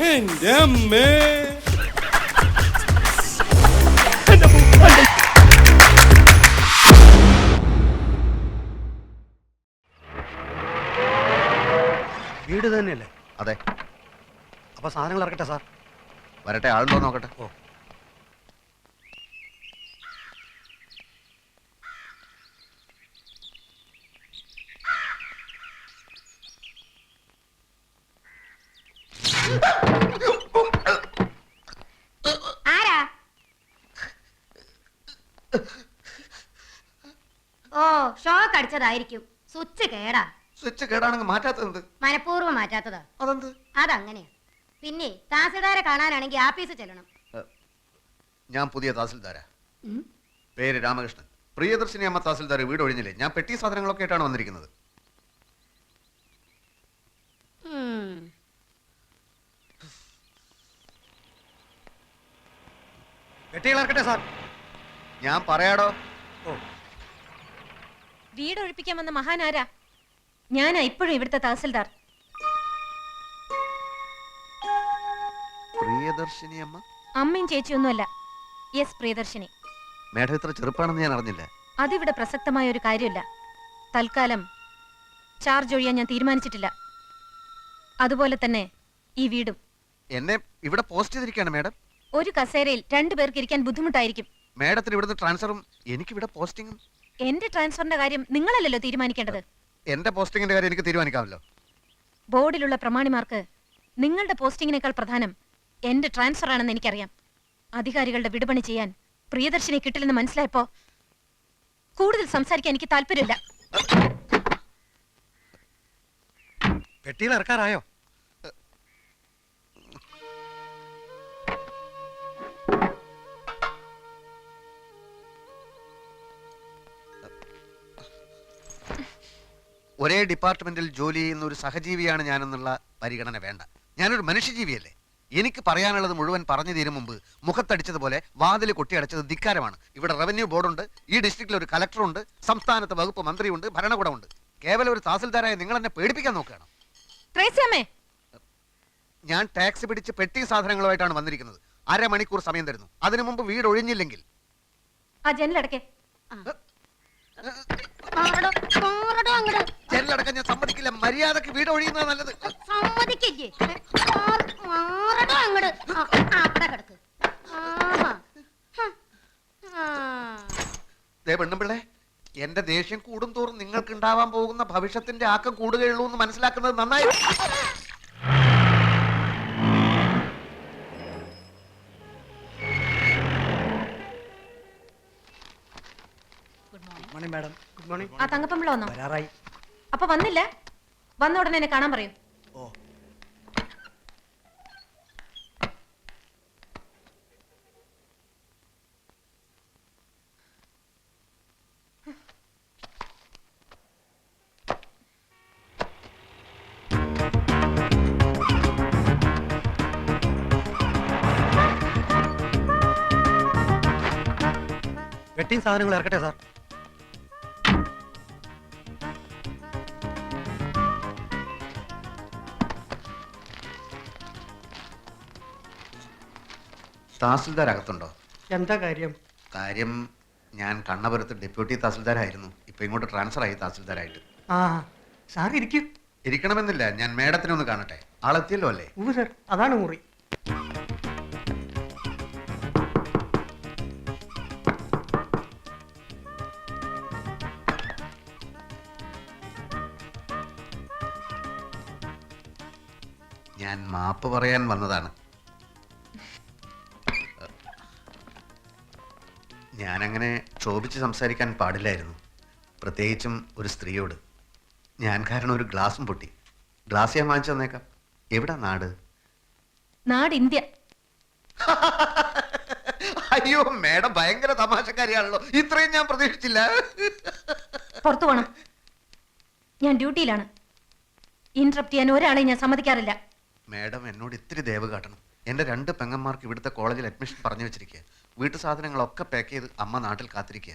എന്റെ അമ്മേ. വീട് തന്നെയല്ലേ? അതെ. അപ്പൊ സാധനങ്ങൾ ഇറക്കട്ടെ സാർ? വരട്ടെ, ആളുണ്ടോ നോക്കട്ടെ. ഓ. ആരാ? ഓ, ഷോക്ക് അടിച്ചതായിരിക്കും. സ്വിച്ച് കേടാ. സ്വിച്ച് കേടാണെങ്കിൽ മാറ്റാത്തത് മനഃപൂർവ്വം മാറ്റാത്തതാ. അതെന്ത്? അതങ്ങനെയാ. പിന്നെ തഹസിൽദാരെ കാണാനാണെങ്കിൽ ആഫീസിൽ ചെല്ലണം. ഞാൻ പുതിയ തഹസിൽദാരാ. പേര് രാമകൃഷ്ണൻ. പ്രിയദർശിനി അമ്മ തഹസിൽദാർ വീട് ഒഴിഞ്ഞില്ലേ? ഞാൻ പെട്ടി സാധനങ്ങളൊക്കെ ആയിട്ടാണ് വന്നിരിക്കുന്നത്. പെട്ടികൾ ഇറക്കട്ടെ സാർ? ഞാൻ പറയാടോ. ഓ. വീട് ഒഴിപ്പിക്കാൻ വന്ന മഹാനാരാ? ഞാനാ ഇപ്പോഴും ഇവിടുത്തെ തഹസിൽദാർ. പ്രിയദർശിനി അമ്മ? അമ്മയും ചേച്ചിയൊന്നുമല്ല. യെസ്, പ്രിയദർശിനി. മേഡം ഇത്ര ചെറുപ്പാണെന്ന് ഞാൻ അറിഞ്ഞില്ല. അതിവിടെ പ്രസക്തമായ ഒരു കാര്യമില്ല. തൽക്കാലം ചാർജ് ഒഴിയാൻ ഞാൻ തീരുമാനിച്ചിട്ടില്ല. അതുപോലെ തന്നെ ഈ വീടും. എന്നെ ഇവിടെ പോസ്റ്റ് ചെയ്തിരിക്കുകയാണ് മേഡം. ഒരു കസേരയിൽ 2 പേർക്ക് ഇരിക്കാൻ ബുദ്ധിമുട്ടായിരിക്കും. മേഡത്തിന് ഇവിടുന്ന് ട്രാൻസ്ഫറും എനിക്കിവിടെ പോസ്റ്റിങ്ങും. എന്റെ ട്രാൻസ്ഫറിന്റെ കാര്യം നിങ്ങളല്ലല്ലോ തീരുമാനിക്കേണ്ടത്. എന്റെ പോസ്റ്റിങ്ങിന്റെ കാര്യം എനിക്ക് തീരുമാനിക്കാമല്ലോ. ബോർഡിലുള്ള പ്രമാണിമാർക്ക് നിങ്ങളുടെ പോസ്റ്റിങ്ങിനേക്കാൾ പ്രധാനം എന്റെ ട്രാൻസ്ഫർ ആണെന്ന് എനിക്കറിയാം. അധികാരികളുടെ വിടുപണി ചെയ്യാൻ പ്രിയദർശിനി കിട്ടില്ലെന്ന് മനസ്സിലായപ്പോ കൂടുതൽ സംസാരിക്കാൻ എനിക്ക് താല്പര്യമില്ല. പെട്ടികൾ ഇറക്കാറായോ? ഒരേ ഡിപ്പാർട്ട്മെന്റിൽ ജോലി ചെയ്യുന്ന ഒരു സഹജീവിയാണ് ഞാനെന്നുള്ള പരിഗണന വേണ്ട. ഞാനൊരു മനുഷ്യജീവിയല്ലേ? എനിക്ക് പറയാനുള്ളത് മുഴുവൻ പറഞ്ഞു തീരും മുമ്പ് മുഖത്തടിച്ചതുപോലെ വാതിൽ കൊട്ടിയടച്ചത് ധിക്കാരമാണ്. ഇവിടെ റവന്യൂ ബോർഡുണ്ട്, ഈ ഡിസ്ട്രിക്റ്റിൽ ഒരു കലക്ടറുണ്ട്, സംസ്ഥാനത്ത് വകുപ്പ് മന്ത്രിയുണ്ട്, ഭരണകൂടമുണ്ട്. കേവലം ഒരു തഹസിൽദാരായ നിങ്ങൾ എന്നെ പേടിപ്പിക്കാൻ നോക്കുകയാണ്. ഞാൻ ടാക്സി പിടിച്ച് പെട്ടി സാധനങ്ങളുമായിട്ടാണ് വന്നിരിക്കുന്നത്. 1/2 മണിക്കൂർ സമയം തരുന്നു. അതിനു മുമ്പ് വീട് ഒഴിഞ്ഞില്ലെങ്കിൽ ആ ജനലടക്കേ. ജനലടക്കം ഞാൻ സമ്മതിക്കില്ല. മര്യാദക്ക് വീട് ഒഴിയുന്നത് നല്ലത്. സമ്മതിക്കില്ലേ? പെണ്ണുമ്പിള്ളേ, എന്റെ ദേഷ്യം കൂടും തോറും നിങ്ങൾക്ക് ഉണ്ടാവാൻ പോകുന്ന ഭവിഷ്യത്തിന്റെ ആക്കം കൂടുകയുള്ളൂ എന്ന് മനസ്സിലാക്കുന്നത് നന്നായി. Madam, good morning. ആ തങ്കപ്പമ്പിള വന്നോ? വരാറായി. അപ്പൊ വന്നില്ല? വന്ന ഉടനെ എന്നെ കാണാൻ പറയൂ. ഓ. പെട്ടിയും സാധനങ്ങൾ ഇറക്കട്ടെ സാർ? തഹസിൽദാർ അകത്തുണ്ടോ? എന്താ കാര്യം? കാര്യം, ഞാൻ കണ്ണപുരത്ത് ഡെപ്യൂട്ടി തഹസിൽദാരായിരുന്നു. ഇപ്പൊ ഇങ്ങോട്ട് ട്രാൻസ്ഫർ ആയി തഹസിൽദാരായിട്ട്. ആ സാർ ഇരിക്കും. ഇരിക്കണമെന്നില്ല, ഞാൻ മേഡത്തിനെ ഒന്ന് കാണട്ടെ. ആളെത്തിയല്ലോ അല്ലേ? സാർ, അതാണ് മുറി. ഞാൻ മാപ്പ് പറയാൻ വന്നതാണ്. ഞാനങ്ങനെ ക്ഷോഭിച്ച് സംസാരിക്കാൻ പാടില്ലായിരുന്നു, പ്രത്യേകിച്ചും ഒരു സ്ത്രീയോട്. ഞാൻ കാരണം ഒരു ഗ്ലാസും പൊട്ടി. ഗ്ലാസ് ഞാൻ വാങ്ങിച്ചു തന്നേക്കാം. എവിടാ നാട്? നാട് ഇന്ത്യ. അയ്യോ മേഡം ഭയങ്കര തമാശക്കാരിയാണല്ലോ. ഇത്രയും ഞാൻ പ്രതീക്ഷിച്ചില്ല. പുറത്തു പോണം, ഞാൻ ഡ്യൂട്ടിയിലാണ്. ഇന്ററപ്റ്റ് ചെയ്യാൻ ഒരാളെയും ഞാൻ സമ്മതിക്കാറില്ല. മേഡം എന്നോട് ഇത്തിരി ദയവ് കാട്ടണം. എൻ്റെ 2 പെങ്ങന്മാർക്ക് ഇവിടുത്തെ കോളേജിൽ അഡ്മിഷൻ പറഞ്ഞു വെച്ചിരിക്കുക. വീട്ടു സാധനങ്ങളൊക്കെ പാക്ക് ചെയ്ത് അമ്മ നാട്ടിൽ കാത്തിരിക്കുക.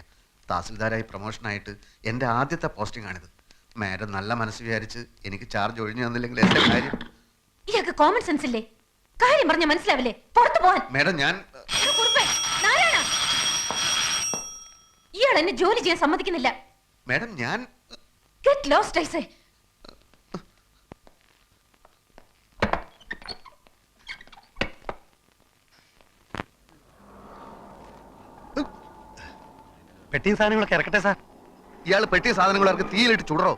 തഹസിൽദാരായി പ്രൊമോഷനായിട്ട് എൻ്റെ ആദ്യത്തെ പോസ്റ്റിംഗ് ആണിത്. മേഡം നല്ല മനസ്സ് വിചാരിച്ച് എനിക്ക് ചാർജ് ഒഴിഞ്ഞു തന്നില്ലെങ്കിൽ എൻ്റെ കാര്യം. ഇയാൾക്ക് കോമൺ സെൻസ് ഇല്ലേ? കാര്യം പറഞ്ഞ മനസ്സിലാവില്ലേ? പുറത്തു പോവാൻ. മാഡം ഞാൻ കുറുപ്പേ, നാരായണ, ഇയാൾ എന്നെ ജോലി ചെയ്യാൻ സമ്മതിക്കുന്നില്ല. മാഡം ഞാൻ ഗെറ്റ് ലോസ്റ്റ് ഐ സേ. വെട്ടിയും സാധനങ്ങളൊക്കെ ഇറക്കട്ടെ സാർ. ഇയാൾ പെട്ടിയ സാധനങ്ങളൊക്കെ തീയിലിട്ട് ചുടറോ?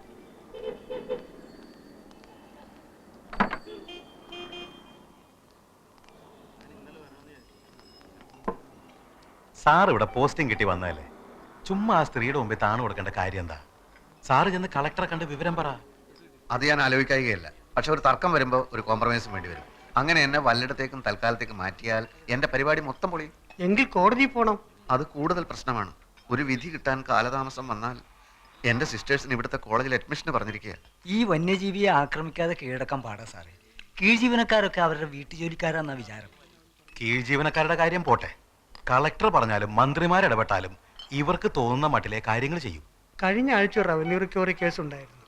സാർ ഇവിടെ പോസ്റ്റിംഗ് കിട്ടി വന്നതല്ലേ, ചുമ്മാ ആ സ്ത്രീയുടെ മുമ്പിൽ താണു കൊടുക്കേണ്ട കാര്യം എന്താ? സാറ് ചെന്ന് കളക്ടറെ കണ്ട് വിവരം പറ. അത് ഞാൻ ആലോചിക്കുകയല്ല. പക്ഷെ ഒരു തർക്കം വരുമ്പോൾ ഒരു കോംപ്രമൈസും വേണ്ടി വരും. അങ്ങനെ എന്നെ വല്ലയിടത്തേക്കും തൽക്കാലത്തേക്ക് മാറ്റിയാൽ എന്റെ പരിപാടി മൊത്തം പൊളിയും. എങ്കിൽ കോടതി പോണം. അത് കൂടുതൽ പ്രശ്നമാണ്. ഒരു വിധി കിട്ടാൻ കാലതാമസം വന്നാൽ എന്റെ സിസ്റ്റേഴ്സിന് ഇവിടുത്തെ കോളേജിൽ അഡ്മിഷന് പറഞ്ഞിരിക്കുക. ഈ വന്യജീവിയെ ആക്രമിക്കാതെ കീഴടക്കാൻ പാടാ സാറേ. കീഴ്ജീവനക്കാരൊക്കെ അവരുടെ വീട്ടുജോലിക്കാരാന്നാ വിചാരം. കീഴ് ജീവനക്കാരുടെ കാര്യം പോട്ടെ, കളക്ടർ പറഞ്ഞാലും മന്ത്രിമാരിടപെട്ടാലും ഇവർക്ക് തോന്നുന്ന മട്ടിലെ കാര്യങ്ങൾ ചെയ്യും. കഴിഞ്ഞ ആഴ്ച റവന്യൂ റിക്കവറി കേസ് ഉണ്ടായിരുന്നു.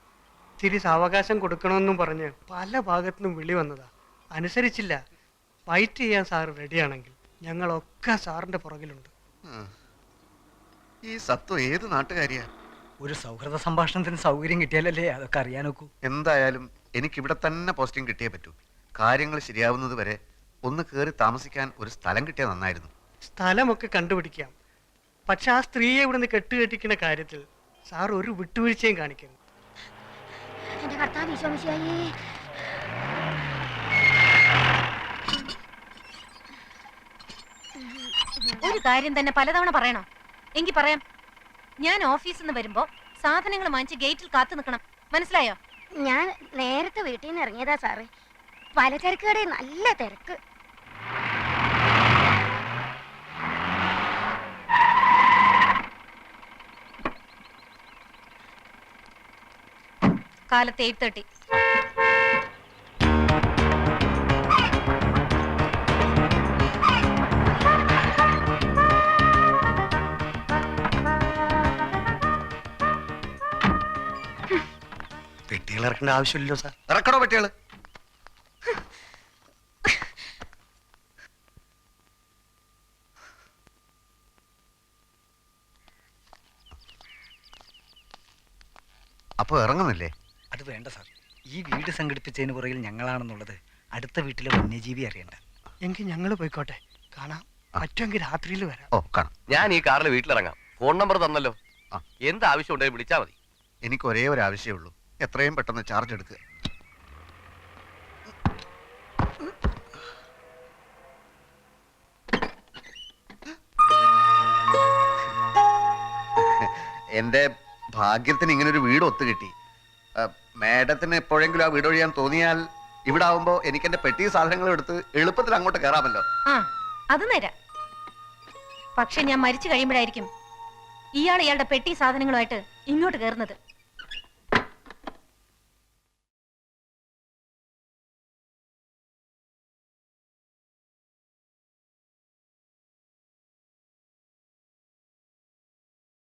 തിരി സാവകാശം കൊടുക്കണമെന്നും പറഞ്ഞ് പല ഭാഗത്തുനിന്നും വിളി വന്നതാ. അനുസരിച്ചില്ല. ഫൈറ്റ് ചെയ്യാൻ സാർ റെഡിയാണെങ്കിൽ ഞങ്ങളൊക്കെ സാറിന്റെ പുറകിലുണ്ട്. ഈ സത്വം ഏത് നാട്ടുകാരിയാ? ഒരു സൗഹൃദ സംഭാഷണത്തിന് സൗകര്യം കിട്ടിയാലല്ലേ അതൊക്കെ അറിയാനൊക്കൂ. എന്തായാലും എനിക്കിവിടെ തന്നെ പോസ്റ്റിംഗ് കിട്ടിയേ പറ്റൂ. കാര്യങ്ങൾ ശരിയാവുന്നത് വരെ ഒന്ന് കയറി താമസിക്കാൻ ഒരു സ്ഥലം കിട്ടിയാൽ നന്നായിരുന്നു. സ്ഥലമൊക്കെ കണ്ടുപിടിക്കാം. പക്ഷെ ആ സ്ത്രീയെ ഇവിടുന്ന് കെട്ടുകെട്ടിക്കുന്ന കാര്യത്തിൽ സാർ ഒരു വിട്ടുവീഴ്ചയും കാണിക്കരുത്. എന്റെ കർത്താവ് ഈശോമിശിഹായേ. ഒരു കാര്യം തന്നെ പലതവണ പറയണോ? എങ്കിൽ പറയാം. ഞാൻ ഓഫീസിൽ നിന്ന് വരുമ്പോ സാധനങ്ങൾ വാങ്ങിച്ച് ഗേറ്റിൽ കാത്തു നിൽക്കണം. മനസ്സിലായോ? ഞാൻ നേരത്തെ വീട്ടിൽ നിന്ന് ഇറങ്ങിയതാ സാറ്. പലചരക്ക് കടയിൽ നല്ല തിരക്ക്. കാലത്ത് 8:30. പെട്ടികൾ ഇറക്കേണ്ട ആവശ്യമില്ലല്ലോ സാർ. ഇറക്കണോ പെട്ടികള്? അപ്പൊ ഇറങ്ങുന്നില്ലേ? അത് വേണ്ട സാർ. ഈ വീട് സംഘടിപ്പിച്ചതിന് പുറകിൽ ഞങ്ങളാണെന്നുള്ളത് അടുത്ത വീട്ടിലെ വന്യജീവി അറിയണ്ട. എങ്കിൽ ഞങ്ങൾ പോയിക്കോട്ടെ. കാണാം. പറ്റുമെങ്കിൽ രാത്രിയിൽ വരാം. ഓ കാണാം. ഞാൻ ഈ കാറിൽ വീട്ടിലിറങ്ങാം. ഫോൺ നമ്പർ തന്നല്ലോ. ആ. എന്ത് ആവശ്യം ഉണ്ടെങ്കിൽ വിളിച്ചാൽ മതി. എനിക്ക് ഒരേ ഒരു ആവശ്യമേ ഉള്ളൂ. എത്രയും പെട്ടെന്ന് ചാർജ് എടുക്കുക. എന്റെ ഭാഗ്യത്തിന് ഇങ്ങനെ ഒരു വീട് ഒത്തു കിട്ടി. മാഡത്തിന് എപ്പോഴെങ്കിലും ആ വീട് ഒഴിയാൻ തോന്നിയാൽ ഇവിടെ ആവുമ്പോ എനിക്ക് എന്റെ പെട്ടി സാധനങ്ങൾ എടുത്ത് എളുപ്പത്തിൽ അങ്ങോട്ട് കയറാമല്ലോ. ആ, അത് നേരാ. പക്ഷെ ഞാൻ മരിച്ചു കഴിയുമ്പോഴായിരിക്കും ഇയാളുടെ പെട്ടി സാധനങ്ങളുമായിട്ട് ഇങ്ങോട്ട് കയറുന്നത്.